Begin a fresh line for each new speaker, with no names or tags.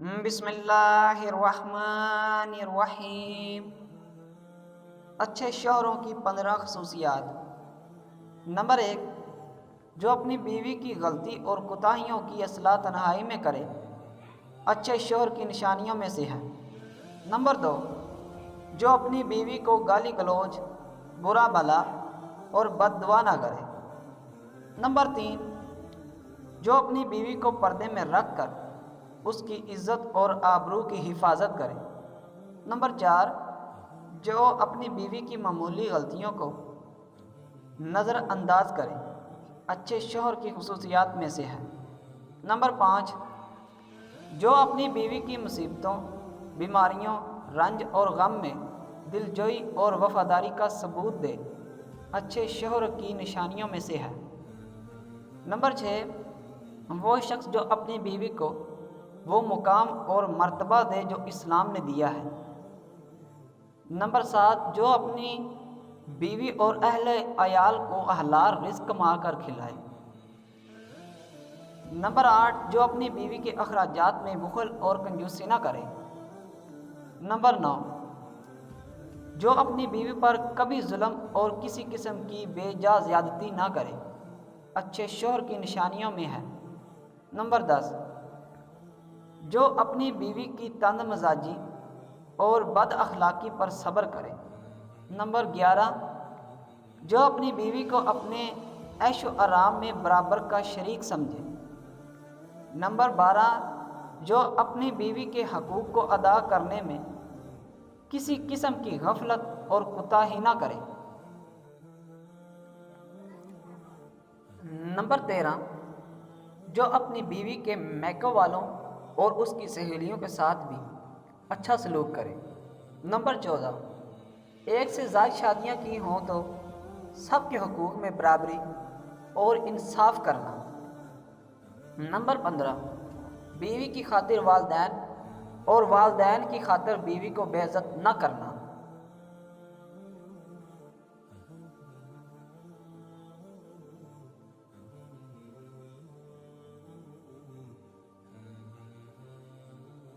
بسم اللہ الرحمن الرحیم۔ اچھے شوہروں کی 15 خصوصیات۔ نمبر 1، جو اپنی بیوی کی غلطی اور کوتاہیوں کی اصلاح تنہائی میں کرے، اچھے شوہر کی نشانیوں میں سے ہے۔ نمبر 2، جو اپنی بیوی کو گالی گلوچ، برا بھلا اور بد دعا نہ کرے۔ نمبر 3، جو اپنی بیوی کو پردے میں رکھ کر اس کی عزت اور آبرو کی حفاظت کرے۔ نمبر 4، جو اپنی بیوی کی معمولی غلطیوں کو نظر انداز کرے، اچھے شوہر کی خصوصیات میں سے ہے۔ نمبر 5، جو اپنی بیوی کی مصیبتوں، بیماریوں، رنج اور غم میں دلجوئی اور وفاداری کا ثبوت دے، اچھے شوہر کی نشانیوں میں سے ہے۔ نمبر 6، وہ شخص جو اپنی بیوی کو وہ مقام اور مرتبہ دے جو اسلام نے دیا ہے۔ نمبر 7، جو اپنی بیوی اور اہل عیال کو حلال رزق کما کر کھلائے۔ نمبر 8، جو اپنی بیوی کے اخراجات میں بخل اور کنجوسی نہ کرے۔ نمبر 9، جو اپنی بیوی پر کبھی ظلم اور کسی قسم کی بے جا زیادتی نہ کرے، اچھے شوہر کی نشانیوں میں ہے۔ نمبر 10، جو اپنی بیوی کی تند مزاجی اور بد اخلاقی پر صبر کرے۔ نمبر 11، جو اپنی بیوی کو اپنے عیش و آرام میں برابر کا شریک سمجھے۔ نمبر 12، جو اپنی بیوی کے حقوق کو ادا کرنے میں کسی قسم کی غفلت اور کوتاہی نہ کرے۔ نمبر 13، جو اپنی بیوی کے میکے والوں اور اس کی سہیلیوں کے ساتھ بھی اچھا سلوک کرے۔ نمبر 14، ایک سے زائد شادیاں کی ہوں تو سب کے حقوق میں برابری اور انصاف کرنا۔ نمبر 15، بیوی کی خاطر والدین اور والدین کی خاطر بیوی کو بے عزت نہ کرنا۔